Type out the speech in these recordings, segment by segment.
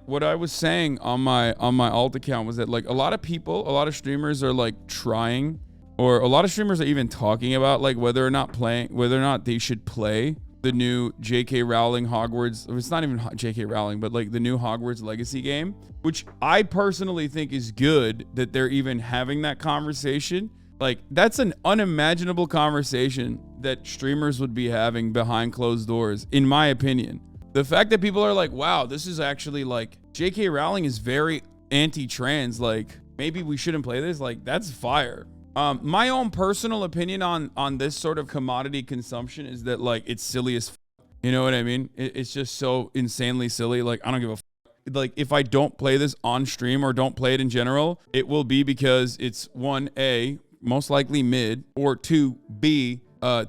what I was saying on my alt account was that like a lot of streamers are like trying, or a lot of streamers are even talking about like whether or not they should play the new J.K. Rowling Hogwarts. It's not even J.K. Rowling, but like the new Hogwarts Legacy game, which I personally think is good that they're even having that conversation. Like, that's an unimaginable conversation that streamers would be having behind closed doors, in my opinion. The fact that people are like, wow, this is actually like, J.K. Rowling is very anti-trans, like, maybe we shouldn't play this, like, that's fire. My own personal opinion on this sort of commodity consumption is that, like, it's silly as f***. You know what I mean? It's just so insanely silly. Like, I don't give a f***. Like, if I don't play this on stream or don't play it in general, it will be because it's 1A, most likely mid, or 2B,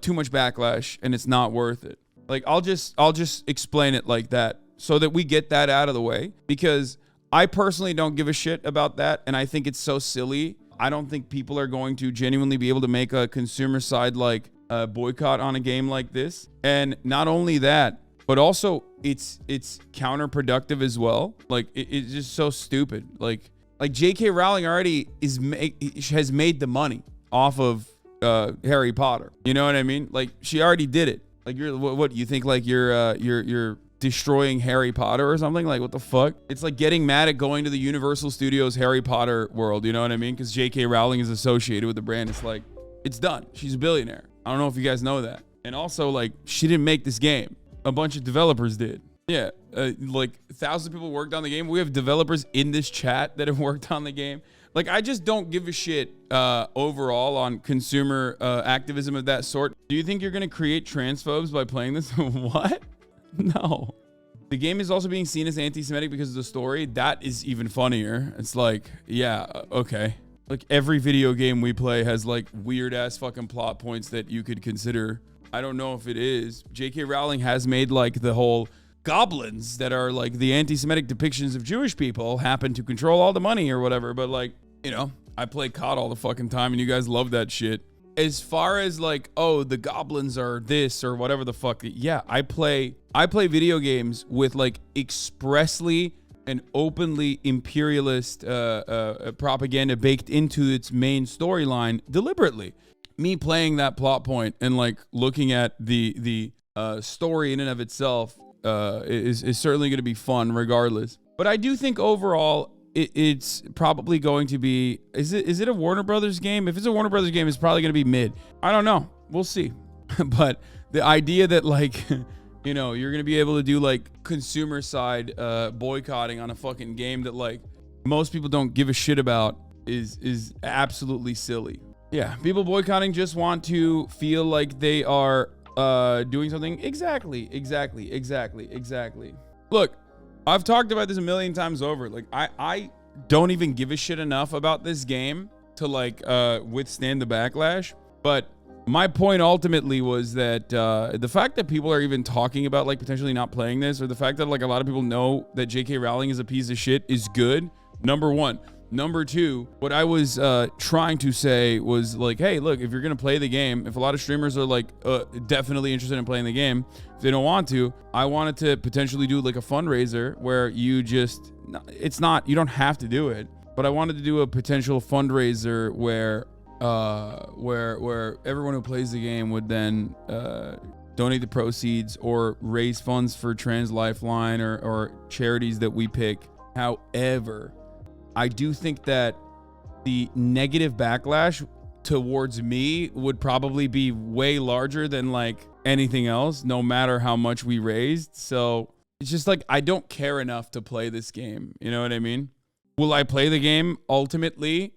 too much backlash and it's not worth it. Like, I'll just explain it like that so that we get that out of the way, because I personally don't give a shit about that, and I think it's so silly. I don't think people are going to genuinely be able to make a consumer side like boycott on a game like this. And not only that, but also it's counterproductive as well. Like, it's just so stupid. Like J.K. Rowling already has made the money off of Harry Potter. You know what I mean? Like, she already did it. Like, what you think? Like, you're destroying Harry Potter or something? Like, what the fuck? It's like getting mad at going to the Universal Studios Harry Potter world. You know what I mean? Because J.K. Rowling is associated with the brand. It's like, it's done. She's a billionaire. I don't know if you guys know that. And also, like, she didn't make this game. A bunch of developers did. Yeah, like 1,000 people worked on the game. We have developers in this chat that have worked on the game. Like, I just don't give a shit overall on consumer activism of that sort. Do you think you're going to create transphobes by playing this? What? No. The game is also being seen as anti-Semitic because of the story. That is even funnier. It's like, yeah, okay. Like, every video game we play has like weird ass fucking plot points that you could consider. I don't know if it is. J.K. Rowling has made like the whole goblins that are like the anti-Semitic depictions of Jewish people happen to control all the money or whatever. But like, you know, I play COD all the fucking time and you guys love that shit. As far as like, oh, the goblins are this or whatever the fuck. Yeah, I play video games with like expressly and openly imperialist propaganda baked into its main storyline deliberately. Me playing that plot point and like looking at the story in and of itself is certainly going to be fun regardless. But I do think overall it's probably going to be, is it a Warner Brothers game? If it's a Warner Brothers game, it's probably going to be mid. I don't know. We'll see. But the idea that like, you know, you're going to be able to do like consumer side boycotting on a fucking game that like most people don't give a shit about is absolutely silly. Yeah, people boycotting just want to feel like they are doing something. Exactly. Look, I've talked about this a million times over. Like, I don't even give a shit enough about this game to like withstand the backlash. But my point ultimately was that the fact that people are even talking about like potentially not playing this, or the fact that like a lot of people know that J.K. Rowling is a piece of shit, is good. Number one. Number two, what I was trying to say was like, hey, look, if you're going to play the game, if a lot of streamers are like definitely interested in playing the game, if they don't want to, I wanted to potentially do like a fundraiser where you just, it's not, you don't have to do it, but I wanted to do a potential fundraiser where everyone who plays the game would then donate the proceeds or raise funds for Trans Lifeline or charities that we pick. However, I do think that the negative backlash towards me would probably be way larger than like anything else, no matter how much we raised. So it's just like, I don't care enough to play this game. You know what I mean? Will I play the game ultimately,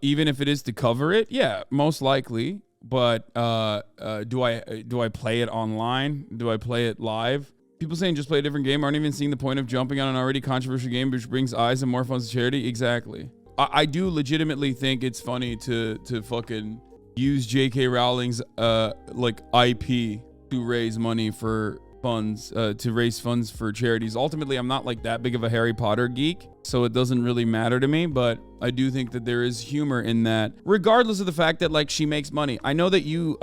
even if it is to cover it? Yeah, most likely. But do I play it online? Do I play it live? People saying just play a different game aren't even seeing the point of jumping on an already controversial game which brings eyes and more funds to charity. Exactly. I do legitimately think it's funny to fucking use J.K. Rowling's like IP to raise money for funds, to raise funds for charities. Ultimately, I'm not like that big of a Harry Potter geek, so it doesn't really matter to me. But I do think that there is humor in that, regardless of the fact that like she makes money. I know that you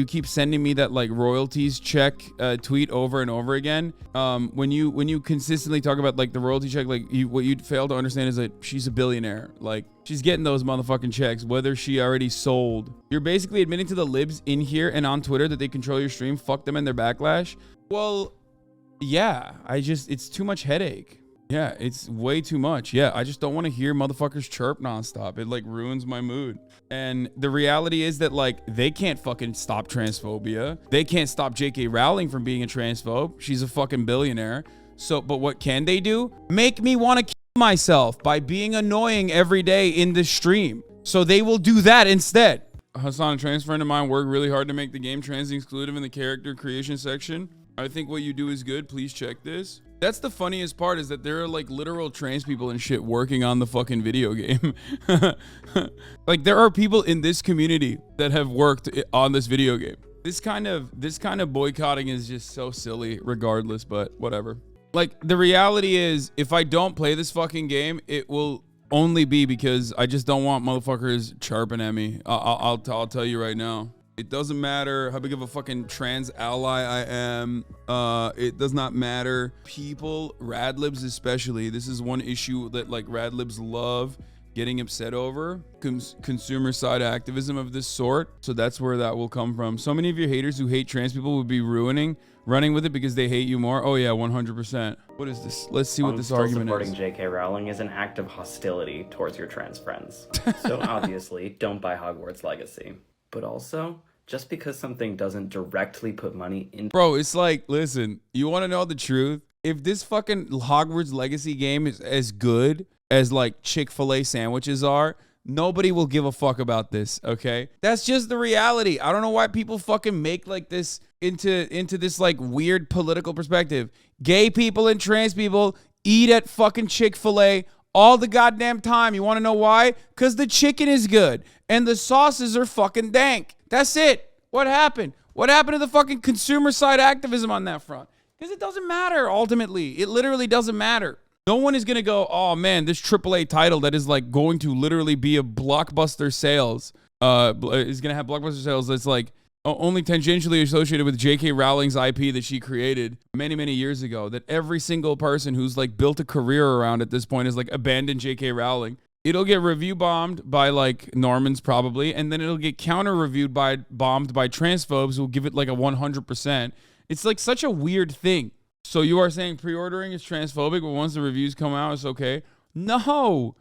keep sending me that like royalties check tweet over and over again. When you consistently talk about like the royalty check, like what you'd fail to understand is that she's a billionaire. Like she's getting those motherfucking checks, whether she already sold. You're basically admitting to the libs in here and on Twitter that they control your stream. Fuck them and their backlash. Well, yeah, it's too much headache. Yeah, it's way too much. Yeah, I just don't want to hear motherfuckers chirp nonstop. It like ruins my mood. And the reality is that like they can't fucking stop transphobia. They can't stop J.K. Rowling from being a transphobe. She's a fucking billionaire. So, but what can they do? Make me want to kill myself by being annoying every day in the stream. So they will do that instead. Hasan, a trans friend of mine, worked really hard to make the game trans exclusive in the character creation section. I think what you do is good. Please check this. That's the funniest part, is that there are like literal trans people and shit working on the fucking video game. Like there are people in this community that have worked on this video game. This kind of boycotting is just so silly regardless, but whatever. Like the reality is, if I don't play this fucking game, it will only be because I just don't want motherfuckers chirping at me. I'll tell you right now. It doesn't matter how big of a fucking trans ally I am. It does not matter. People, radlibs especially, this is one issue that like radlibs love getting upset over. Consumer side activism of this sort. So that's where that will come from. So many of your haters who hate trans people would be running with it because they hate you more. Oh yeah, 100%. What is this? Let's see what this argument is. Supporting J.K. Rowling is an act of hostility towards your trans friends. So obviously, don't buy Hogwarts Legacy. But also, just because something doesn't directly put money in... Bro, it's like, listen, you want to know the truth? If this fucking Hogwarts Legacy game is as good as like Chick-fil-A sandwiches are, nobody will give a fuck about this, okay? That's just the reality. I don't know why people fucking make like this into this like weird political perspective. Gay people and trans people eat at fucking Chick-fil-A all the goddamn time. You want to know why? Because the chicken is good and the sauces are fucking dank. That's it. What happened? What happened to the fucking consumer side activism on that front? Because it doesn't matter ultimately. It literally doesn't matter. No one is going to go, oh man, this AAA title that is like going to literally be a blockbuster sales, is going to have blockbuster sales that's like only tangentially associated with J.K. Rowling's IP that she created many, many years ago, that every single person who's like built a career around at this point is like abandoned J.K. Rowling. It'll get review bombed by like Normans probably, and then it'll get counter reviewed bombed by transphobes who'll give it like a 100%. It's like such a weird thing. So you are saying pre-ordering is transphobic, but once the reviews come out, it's okay? No.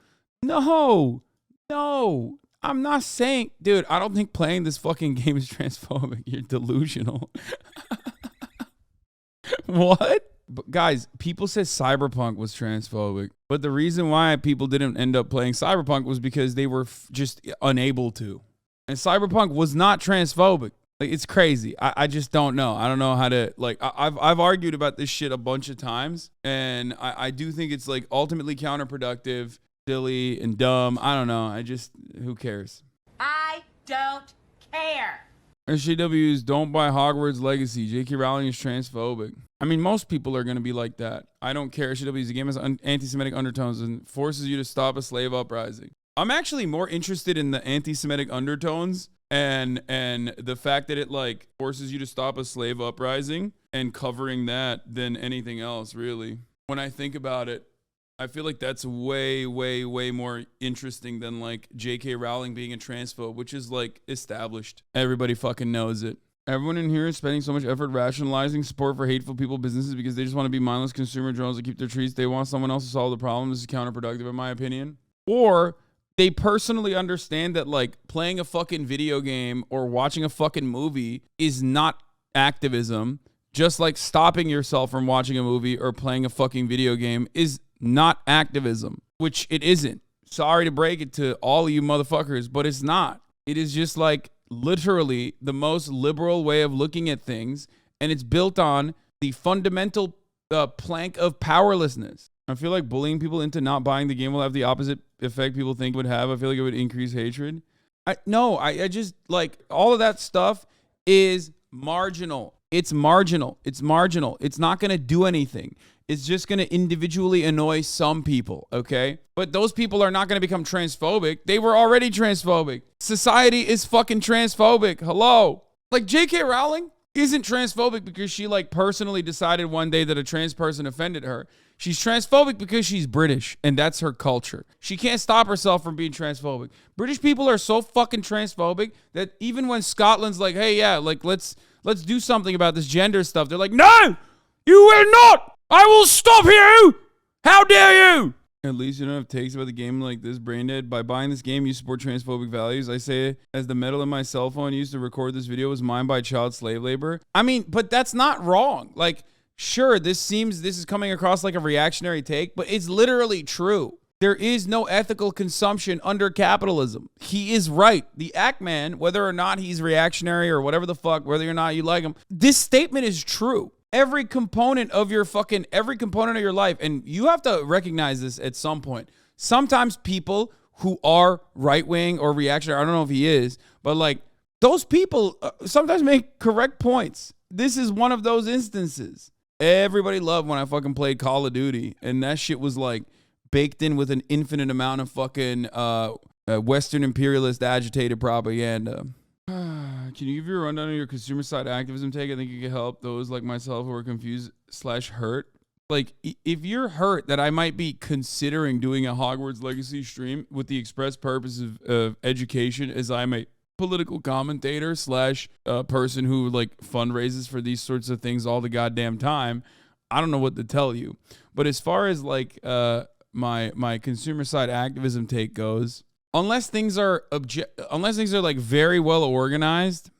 I'm not saying, dude, I don't think playing this fucking game is transphobic. You're delusional. What? But guys, people said Cyberpunk was transphobic, but the reason why people didn't end up playing Cyberpunk was because they were just unable to. And Cyberpunk was not transphobic. Like, it's crazy. I just don't know. I don't know how to, like, I've argued about this shit a bunch of times, and I do think it's like ultimately counterproductive, silly, and dumb. I don't know. Who cares? I don't care. SJWs, don't buy Hogwarts Legacy. J.K. Rowling is transphobic. I mean, most people are going to be like that. I don't care. SJWs, the game has anti-Semitic undertones and forces you to stop a slave uprising. I'm actually more interested in the anti-Semitic undertones and the fact that it like forces you to stop a slave uprising and covering that than anything else, really. When I think about it, I feel like that's way, way, way more interesting than like J.K. Rowling being a transphobe, which is like established. Everybody fucking knows it. Everyone in here is spending so much effort rationalizing support for hateful people businesses because they just want to be mindless consumer drones that keep their treats. They want someone else to solve the problem. This is counterproductive in my opinion. Or they personally understand that like playing a fucking video game or watching a fucking movie is not activism. Just like stopping yourself from watching a movie or playing a fucking video game is not activism, which it isn't. Sorry to break it to all of you motherfuckers, but it's not. It is just like literally the most liberal way of looking at things, and it's built on the fundamental plank of powerlessness. I feel like bullying people into not buying the game will have the opposite effect people think it would have. I feel like it would increase hatred. I just like all of that stuff is marginal. It's marginal. It's marginal. It's not going to do anything. It's just going to individually annoy some people, okay? But those people are not going to become transphobic. They were already transphobic. Society is fucking transphobic. Hello? Like, J.K. Rowling isn't transphobic because she, like, personally decided one day that a trans person offended her. She's transphobic because she's British, and that's her culture. She can't stop herself from being transphobic. British people are so fucking transphobic that even when Scotland's like, hey, yeah, like, let's do something about this gender stuff, they're like, no, you will not. I will stop you. How dare you? At least you don't have takes about the game like this, Braindead. By buying this game, you support transphobic values. I say, as the metal in my cell phone used to record this video was mined by child slave labor. I mean, but that's not wrong. Like, sure, this is coming across like a reactionary take, but it's literally true. There is no ethical consumption under capitalism. He is right. The Act Man, whether or not he's reactionary or whatever the fuck, whether or not you like him, this statement is true. Every component of your life, and you have to recognize this at some point. Sometimes people who are right-wing or reactionary, I don't know if he is, but like those people sometimes make correct points. This is one of those instances. Everybody loved when I fucking played Call of Duty, and that shit was like baked in with an infinite amount of fucking Western imperialist agitated propaganda. Can you give your rundown on your consumer side activism take? I think you can help those like myself who are confused / hurt. Like, if you're hurt that I might be considering doing a Hogwarts Legacy stream with the express purpose of education, as I'm a political commentator / person who like fundraises for these sorts of things all the goddamn time, I don't know what to tell you. But as far as like my consumer side activism take goes, unless things are like very well organized,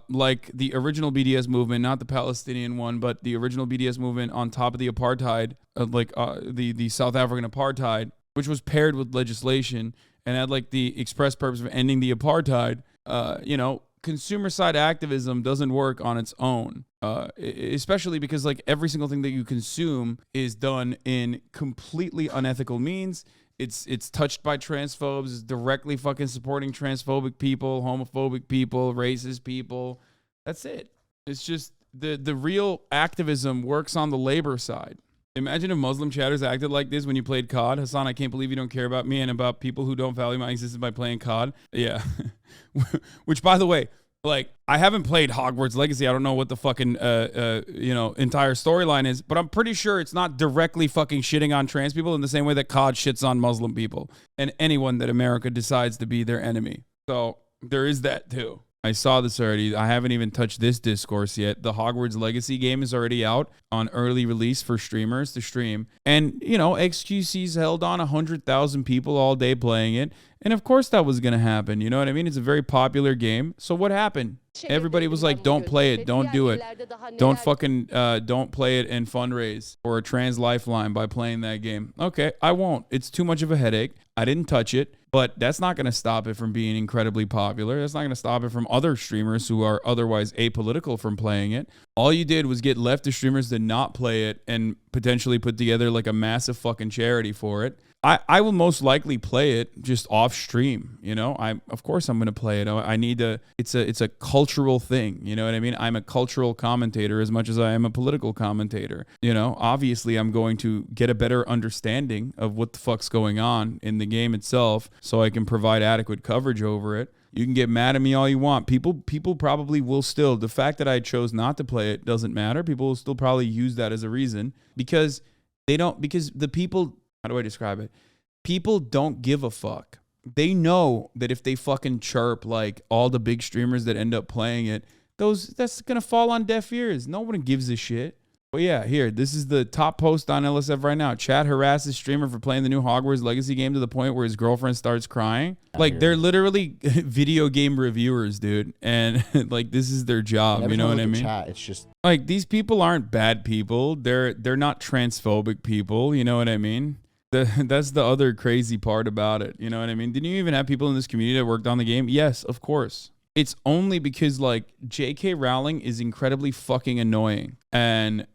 like the original BDS movement, not the Palestinian one, but the original BDS movement on top of the apartheid, the South African apartheid, which was paired with legislation and had like the express purpose of ending the apartheid. Consumer side activism doesn't work on its own, especially because like every single thing that you consume is done in completely unethical means. It's touched by transphobes. It's directly fucking supporting transphobic people, homophobic people, racist people. That's it. It's just the real activism works on the labor side. Imagine if Muslim chatters acted like this when you played COD. Hasan, I can't believe you don't care about me and about people who don't value my existence by playing COD. Yeah. Which, by the way, like, I haven't played Hogwarts Legacy. I don't know what the fucking, entire storyline is, but I'm pretty sure it's not directly fucking shitting on trans people in the same way that COD shits on Muslim people and anyone that America decides to be their enemy. So there is that too. I saw this already. I haven't even touched this discourse yet. The Hogwarts Legacy game is already out on early release for streamers to stream. And, XQC's held on 100,000 people all day playing it. And of course that was going to happen. You know what I mean? It's a very popular game. So what happened? Everybody was like, don't play it. Don't do it. Don't play it and fundraise for a trans lifeline by playing that game. Okay, I won't. It's too much of a headache. I didn't touch it, but that's not going to stop it from being incredibly popular. That's not going to stop it from other streamers who are otherwise apolitical from playing it. All you did was get leftist streamers to not play it and potentially put together like a massive fucking charity for it. I will most likely play it just off stream. Of course I'm going to play it. I need to, it's a cultural thing. You know what I mean? I'm a cultural commentator as much as I am a political commentator. Obviously I'm going to get a better understanding of what the fuck's going on in the game itself so I can provide adequate coverage over it. You can get mad at me all you want. People probably will still, the fact that I chose not to play it doesn't matter. People will still probably use that as a reason because the people, how do I describe it? People don't give a fuck. They know that if they fucking chirp like all the big streamers that end up playing it, that's going to fall on deaf ears. No one gives a shit. But yeah, here, this is the top post on LSF right now. Chat harasses streamer for playing the new Hogwarts Legacy game to the point where his girlfriend starts crying. Like, they're literally video game reviewers, dude. And like, this is their job. You know what I mean? Chat, it's just like, these people aren't bad people. They're not transphobic people. You know what I mean? That's the other crazy part about it. You know what I mean? Didn't you even have people in this community that worked on the game? Yes, of course. It's only because like J.K. Rowling is incredibly fucking annoying and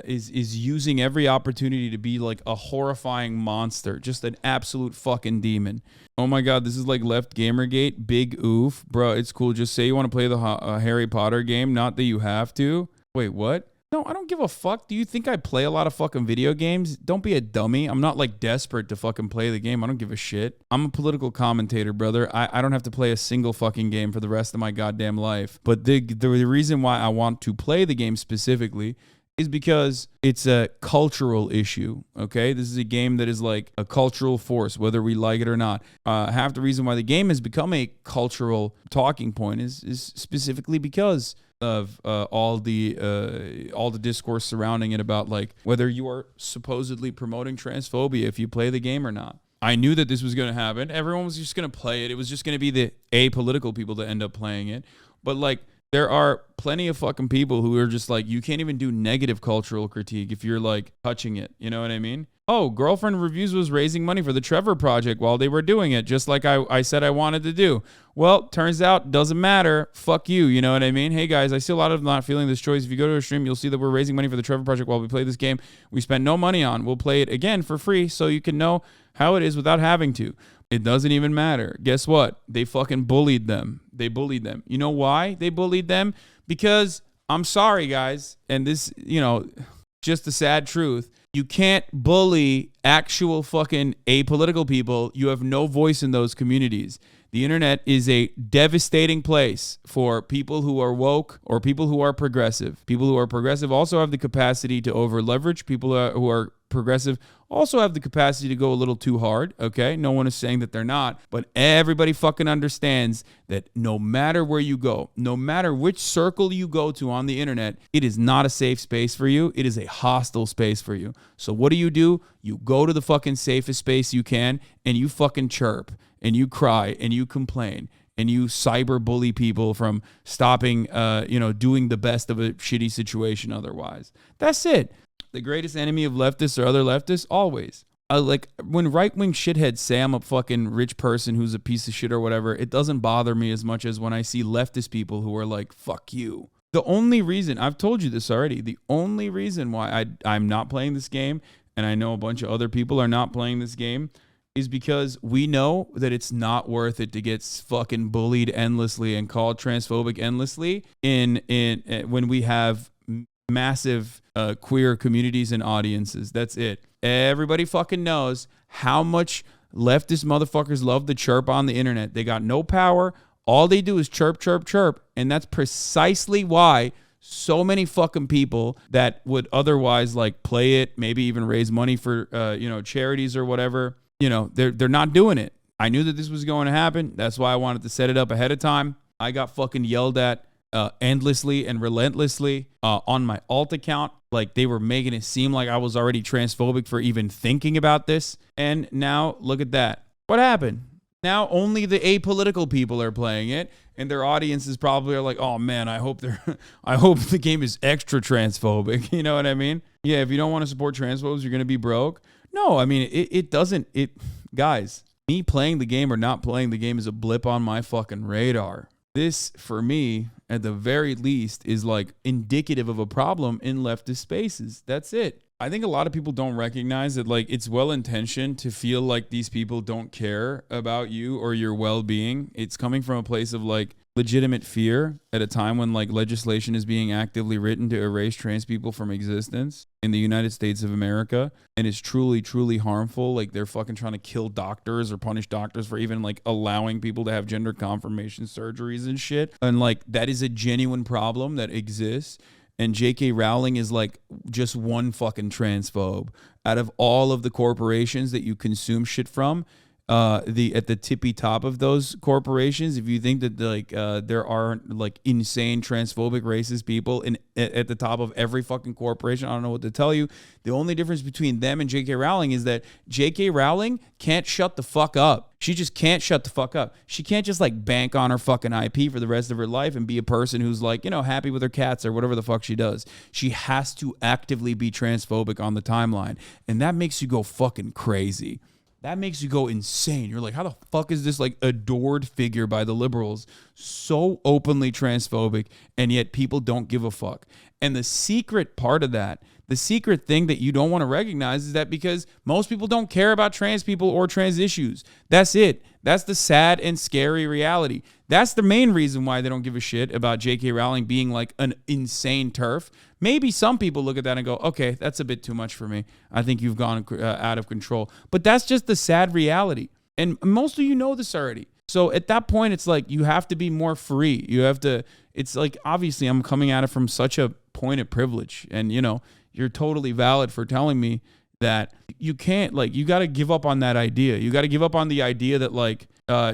is using every opportunity to be like a horrifying monster, just an absolute fucking demon. Oh my god, this is like left Gamergate, big oof, bro. It's cool. Just say you want to play the Harry Potter game, not that you have to. Wait, what? No, I don't give a fuck. Do you think I play a lot of fucking video games? Don't be a dummy. I'm not like desperate to fucking play the game. I don't give a shit. I'm a political commentator, brother. I don't have to play a single fucking game for the rest of my goddamn life. But the reason why I want to play the game specifically is because it's a cultural issue, okay? This is a game that is like a cultural force, whether we like it or not. Half the reason why the game has become a cultural talking point is specifically because of all the discourse surrounding it about like whether you are supposedly promoting transphobia if you play the game or not. I knew that this was going to happen. Everyone was just going to play it. It was just going to be the apolitical people that end up playing it. But like, there are plenty of fucking people who are just like, you can't even do negative cultural critique if you're like touching it. You know what I mean? Oh, Girlfriend Reviews was raising money for the Trevor Project while they were doing it, just like I said I wanted to do. Well, turns out, doesn't matter. Fuck you. You know what I mean? Hey, guys, I see a lot of not feeling this choice. If you go to a stream, you'll see that we're raising money for the Trevor Project while we play this game. We spent no money on. We'll play it again for free so you can know how it is without having to. It doesn't even matter. Guess what? They fucking bullied them. They bullied them. You know why they bullied them? Because I'm sorry, guys. And this, you know, just the sad truth. You can't bully actual fucking apolitical people. You have no voice in those communities. The internet is a devastating place for people who are woke or people who are progressive. People who are progressive also have the capacity to over leverage. People who are progressive also have the capacity to go a little too hard, okay? No one is saying that they're not, but everybody fucking understands that no matter where you go, no matter which circle you go to on the internet, it is not a safe space for you. It is a hostile space for you. So what do? You go to the fucking safest space you can and you fucking chirp and you cry and you complain and you cyber bully people from stopping, doing the best of a shitty situation otherwise. That's it. The greatest enemy of leftists or other leftists, always. Like when right-wing shitheads say I'm a fucking rich person who's a piece of shit or whatever, it doesn't bother me as much as when I see leftist people who are like, fuck you. The only reason, I've told you this already, the only reason why I'm not playing this game, and I know a bunch of other people are not playing this game, is because we know that it's not worth it to get fucking bullied endlessly and called transphobic endlessly when we have massive queer communities and audiences. That's it. Everybody fucking knows how much leftist motherfuckers love to chirp on the internet. They got no power. All they do is chirp, chirp, chirp. And that's precisely why so many fucking people that would otherwise like play it, maybe even raise money for charities or whatever, they're not doing it. I knew that this was going to happen. That's why I wanted to set it up ahead of time. I got fucking yelled at endlessly and relentlessly on my alt account. Like they were making it seem like I was already transphobic for even thinking about this. And now look at that. What happened? Now only the apolitical people are playing it, and their audiences probably are like, oh man, I hope the game is extra transphobic. You know what I mean? Yeah, if you don't want to support transphobes, you're gonna be broke. No, I mean it doesn't. Guys, me playing the game or not playing the game is a blip on my fucking radar. This, for me, at the very least, is like indicative of a problem in leftist spaces. That's it. I think a lot of people don't recognize that like it's well-intentioned to feel like these people don't care about you or your well-being. It's coming from a place of like legitimate fear at a time when like legislation is being actively written to erase trans people from existence in the United States of America, and it's truly, truly harmful. Like they're fucking trying to kill doctors or punish doctors for even like allowing people to have gender confirmation surgeries and shit. And like that is a genuine problem that exists. And J.K. Rowling is like just one fucking transphobe out of all of the corporations that you consume shit from. At the tippy top of those corporations, if you think that like there aren't like insane transphobic racist people at the top of every fucking corporation, I don't know what to tell you. The only difference between them and J.K. Rowling is that J.K. Rowling can't shut the fuck up. She just can't shut the fuck up. She can't just like bank on her fucking IP for the rest of her life and be a person who's like, happy with her cats or whatever the fuck she does. She has to actively be transphobic on the timeline. And that makes you go fucking crazy. That makes you go insane. You're like, how the fuck is this like adored figure by the liberals so openly transphobic, and yet people don't give a fuck? And the secret part of that, the secret thing that you don't want to recognize is that because most people don't care about trans people or trans issues. That's it. That's the sad and scary reality. That's the main reason why they don't give a shit about J.K. Rowling being like an insane TERF. Maybe some people look at that and go, okay, that's a bit too much for me. I think you've gone out of control. But that's just the sad reality. And most of you know this already. So at that point, it's like you have to be more free. You have to, it's like, obviously, I'm coming at it from such a point of privilege. And, you know, you're totally valid for telling me that you can't, like, you got to give up on that idea. You got to give up on the idea that, like,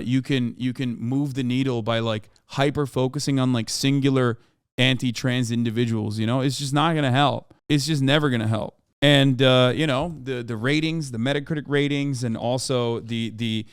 you can move the needle by, like, hyper focusing on, like, singular anti-trans individuals. You know, it's just not going to help. It's just never going to help. And, you know, the ratings, the Metacritic ratings, and also the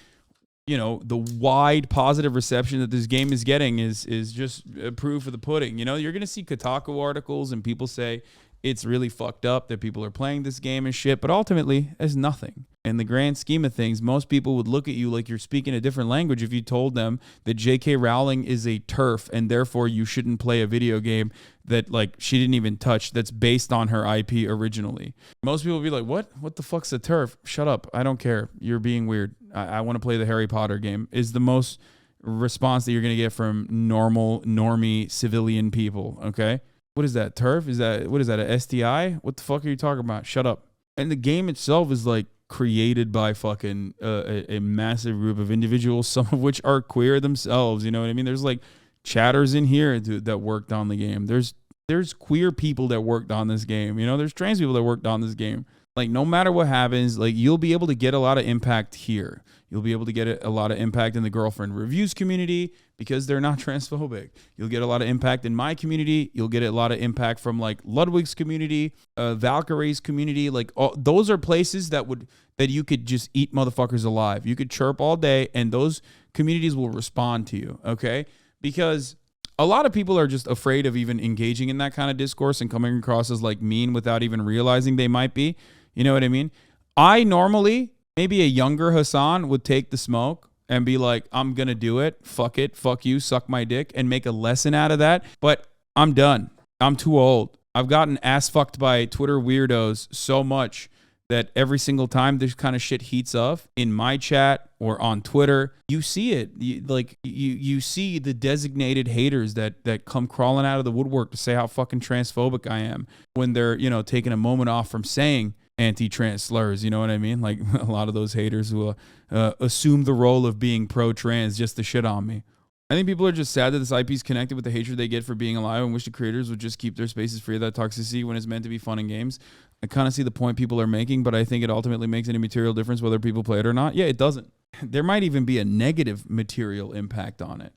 you know, the wide positive reception that this game is getting is just proof of the pudding. You know, you're going to see Kotaku articles and people say it's really fucked up that people are playing this game and shit, but ultimately, it's nothing. In the grand scheme of things, most people would look at you like you're speaking a different language if you told them that J.K. Rowling is a TERF and therefore you shouldn't play a video game that, like, she didn't even touch that's based on her IP originally. Most people would be like, what? What the fuck's a TERF? Shut up. I don't care. You're being weird. I want to play the Harry Potter game, is the most response that you're going to get from normie civilian people, okay? What is that, TERF? What is that, a STI? What the fuck are you talking about? Shut up. And the game itself is, like, created by fucking a massive group of individuals, some of which are queer themselves, you know what I mean? There's, like, chatters in here that worked on the game. There's queer people that worked on this game, you know? There's trans people that worked on this game. Like, no matter what happens, like, you'll be able to get a lot of impact here. You'll be able to get a lot of impact in the girlfriend reviews community because they're not transphobic. You'll get a lot of impact in my community. You'll get a lot of impact from, like, Ludwig's community, Valkyrie's community. Like, those are places that you could just eat motherfuckers alive. You could chirp all day and those communities will respond to you, okay? Because a lot of people are just afraid of even engaging in that kind of discourse and coming across as, like, mean without even realizing they might be. You know what I mean? I normally, maybe a younger Hasan would take the smoke and be like, I'm going to do it. Fuck it. Fuck you. Suck my dick and make a lesson out of that. But I'm done. I'm too old. I've gotten ass fucked by Twitter weirdos so much that every single time this kind of shit heats up in my chat or on Twitter, you see it. You see the designated haters that come crawling out of the woodwork to say how fucking transphobic I am when they're, you know, taking a moment off from saying anti-trans slurs, you know what I mean? Like, a lot of those haters who assume the role of being pro-trans just to shit on me. I think people are just sad that this IP is connected with the hatred they get for being alive and wish the creators would just keep their spaces free of that toxicity when it's meant to be fun and games. I kind of see the point people are making, but I think it ultimately makes any material difference whether people play it or not. Yeah, it doesn't. There might even be a negative material impact on it.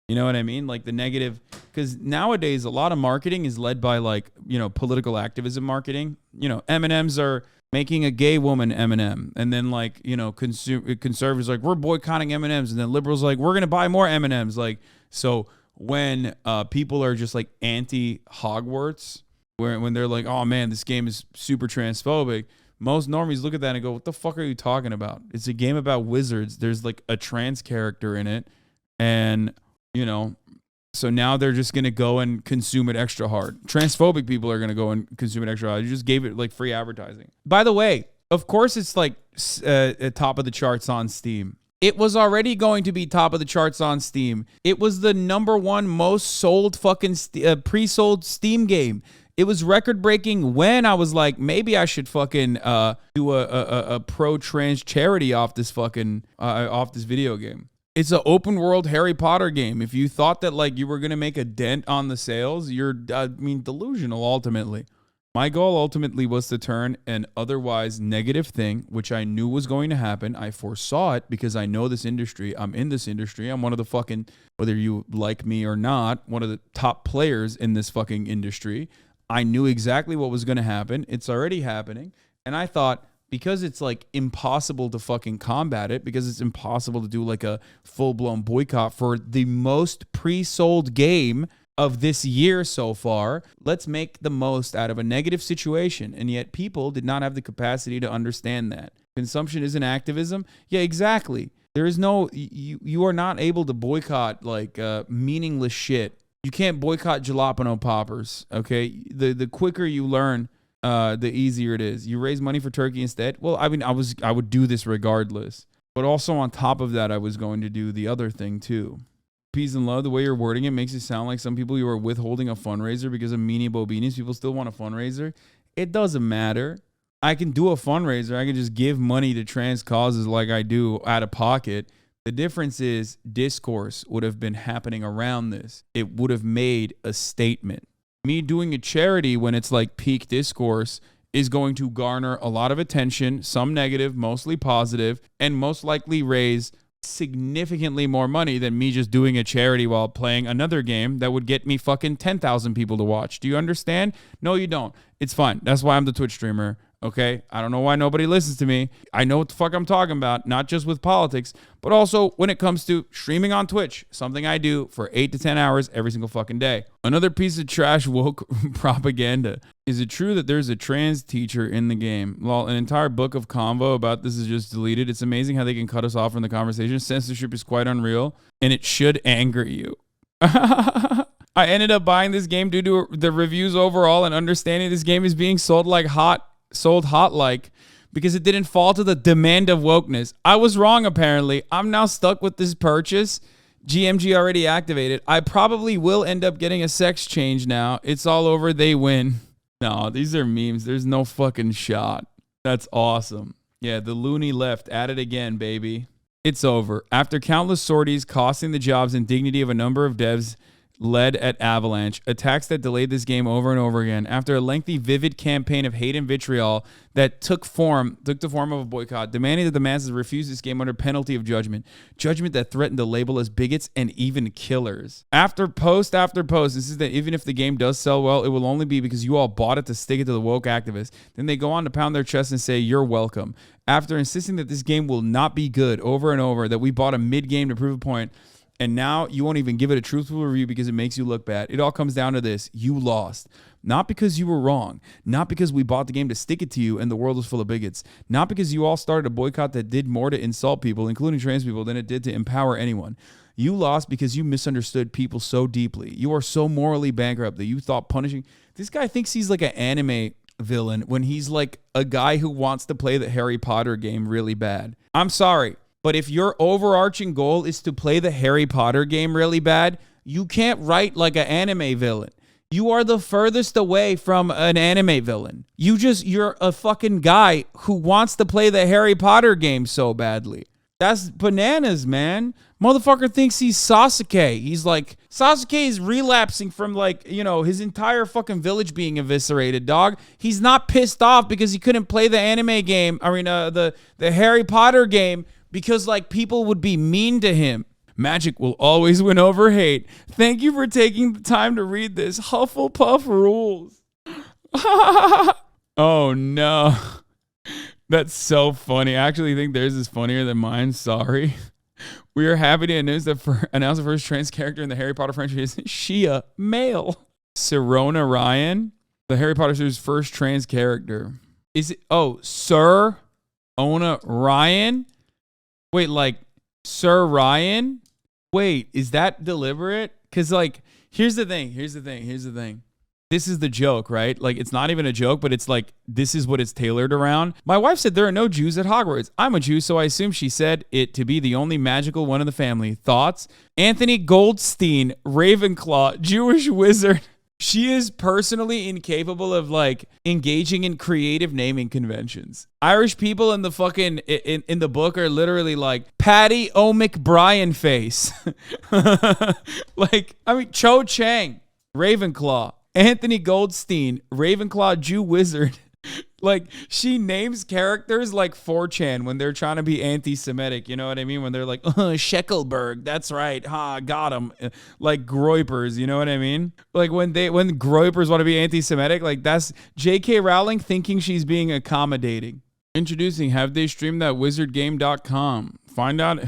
You know what I mean? Like the negative, because nowadays a lot of marketing is led by, like, you know, political activism marketing. You know, M&Ms are making a gay woman M&M, and then, like, you know, conservatives like, we're boycotting M&Ms, and then liberals like, we're gonna buy more M&Ms. Like, so when people are just like anti Hogwarts, when they're like, oh man, this game is super transphobic, most normies look at that and go, what the fuck are you talking about? It's a game about wizards. There's like a trans character in it, and, you know, so now they're just going to go and consume it extra hard. Transphobic people are going to go and consume it extra hard. You just gave it like free advertising. By the way, of course it's like top of the charts on Steam. It was already going to be top of the charts on Steam. It was the #1 most sold fucking pre-sold Steam game. It was record-breaking when I was like, maybe I should fucking do a pro-trans charity off this fucking off this video game. It's an open world Harry Potter game. If you thought that, like, you were going to make a dent on the sales, you're, delusional ultimately. My goal ultimately was to turn an otherwise negative thing, which I knew was going to happen. I foresaw it because I know this industry. I'm in this industry. I'm one of the fucking, whether you like me or not, one of the top players in this fucking industry. I knew exactly what was going to happen. It's already happening. And I thought, because it's like impossible to fucking combat it, because it's impossible to do like a full-blown boycott for the most pre-sold game of this year so far, let's make the most out of a negative situation. And yet people did not have the capacity to understand that. Consumption isn't activism. Yeah, exactly. There is no, you are not able to boycott like meaningless shit. You can't boycott jalapeno poppers, okay? The quicker you learn, the easier it is. You raise money for Turkey instead. Well, I mean, I would do this regardless. But also on top of that, I was going to do the other thing too. Peace and love, the way you're wording it makes it sound like some people, you are withholding a fundraiser because of meanie obedience. People still want a fundraiser. It doesn't matter. I can do a fundraiser. I can just give money to trans causes like I do out of pocket. The difference is discourse would have been happening around this. It would have made a statement. Me doing a charity when it's like peak discourse is going to garner a lot of attention, some negative, mostly positive, and most likely raise significantly more money than me just doing a charity while playing another game that would get me fucking 10,000 people to watch. Do you understand? No, you don't. It's fine. That's why I'm the Twitch streamer. Okay, I don't know why nobody listens to me. I know what the fuck I'm talking about, not just with politics, but also when it comes to streaming on Twitch, something I do for 8 to 10 hours every single fucking day. Another piece of trash woke propaganda. Is it true that there's a trans teacher in the game? Well, an entire book of convo about this is just deleted. It's amazing how they can cut us off from the conversation. Censorship is quite unreal, and it should anger you. I ended up buying this game due to the reviews overall and understanding this game is being sold hot like because it didn't fall to the demand of wokeness. I was wrong apparently. I'm now stuck with this purchase. GMG already activated. I probably will end up getting a sex change now. It's all over. They win. No, these are memes. There's no fucking shot. That's awesome. Yeah, the loony left. At it again, baby. It's over. After countless sorties costing the jobs and dignity of a number of devs led at Avalanche, attacks that delayed this game over and over again. After a lengthy, vivid campaign of hate and vitriol that took the form of a boycott, demanding that the masses refuse this game under penalty of judgment that threatened to label as bigots and even killers. After post, this is that even if the game does sell well, it will only be because you all bought it to stick it to the woke activists. Then they go on to pound their chest and say, you're welcome. After insisting that this game will not be good over and over, that we bought a mid-game to prove a point, and now you won't even give it a truthful review because it makes you look bad. It all comes down to this. You lost. Not because you were wrong. Not because we bought the game to stick it to you and the world was full of bigots. Not because you all started a boycott that did more to insult people, including trans people, than it did to empower anyone. You lost because you misunderstood people so deeply. You are so morally bankrupt that you thought punishing... This guy thinks he's like an anime villain when he's like a guy who wants to play the Harry Potter game really bad. I'm sorry. But if your overarching goal is to play the Harry Potter game really bad, you can't write like an anime villain. You are the furthest away from an anime villain. You're a fucking guy who wants to play the Harry Potter game so badly. That's bananas, man. Motherfucker thinks he's Sasuke. He's like, Sasuke is relapsing from like, his entire fucking village being eviscerated, dog. He's not pissed off because he couldn't play the anime game, the Harry Potter game, because like people would be mean to him. Magic will always win over hate. Thank you for taking the time to read this. Hufflepuff rules. Oh no. That's so funny. I actually think theirs is funnier than mine. Sorry. We are happy to announce the first trans character in the Harry Potter franchise, Shia, male. Sirona Ryan, the Harry Potter series' first trans character. Is it? Oh, Sir Ona Ryan? Wait, like Sir Ryan? Wait, is that deliberate? Because like, here's the thing. This is the joke, right? Like, it's not even a joke, but it's like, this is what it's tailored around. My wife said there are no Jews at Hogwarts. I'm a Jew, so I assume she said it to be the only magical one in the family. Thoughts? Anthony Goldstein, Ravenclaw, Jewish wizard. She is personally incapable of like engaging in creative naming conventions. Irish people in the fucking in the book are literally like Patty O'McBrien face. Cho Chang, Ravenclaw. Anthony Goldstein, Ravenclaw Jew wizard. Like, she names characters like 4chan when they're trying to be anti-Semitic. You know what I mean? When they're like, Scheckelberg, that's right. Got him. Like Groypers, you know what I mean? Like when Groypers want to be anti-Semitic, like that's J.K. Rowling thinking she's being accommodating. Introducing, have they streamed that wizardgame.com. Find out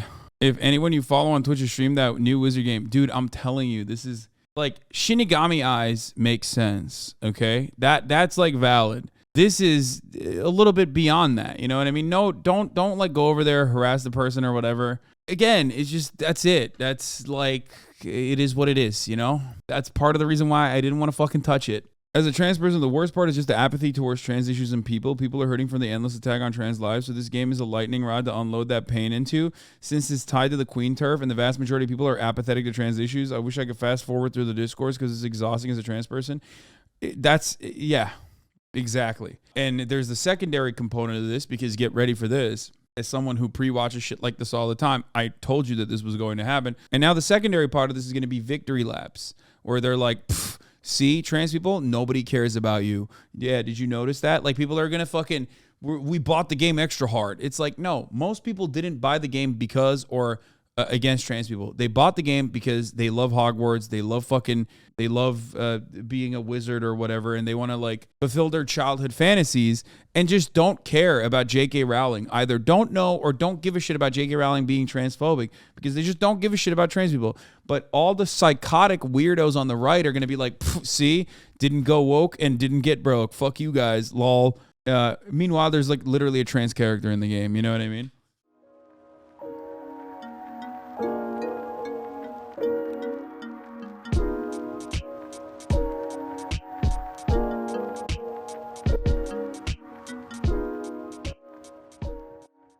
if anyone you follow on Twitch has streamed that new wizard game. Dude, I'm telling you, this is like Shinigami eyes make sense. Okay. That's like valid. This is a little bit beyond that. You know what I mean? No, don't like go over there, harass the person or whatever. Again, it's just, that's it. That's like, it is what it is, you know? That's part of the reason why I didn't want to fucking touch it. As a trans person, the worst part is just the apathy towards trans issues and people. People are hurting from the endless attack on trans lives, so this game is a lightning rod to unload that pain into. Since it's tied to the queen turf and the vast majority of people are apathetic to trans issues, I wish I could fast forward through the discourse because it's exhausting as a trans person. Yeah, exactly. And there's the secondary component of this, because get ready for this. As someone who pre-watches shit like this all the time, I told you that this was going to happen. And now the secondary part of this is going to be victory laps, where they're like, see, trans people, nobody cares about you. Yeah, did you notice that? Like, people are going to fucking, we bought the game extra hard. It's like, no, most people didn't buy the game because or against trans people. They bought the game because they love Hogwarts. They love being a wizard or whatever, and they want to like fulfill their childhood fantasies and just don't care about J.K. Rowling. Either don't know or don't give a shit about J.K. Rowling being transphobic, because they just don't give a shit about trans people. But all the psychotic weirdos on the right are going to be like, see, didn't go woke and didn't get broke. Fuck you guys, lol. Meanwhile, there's like literally a trans character in the game. You know what I mean?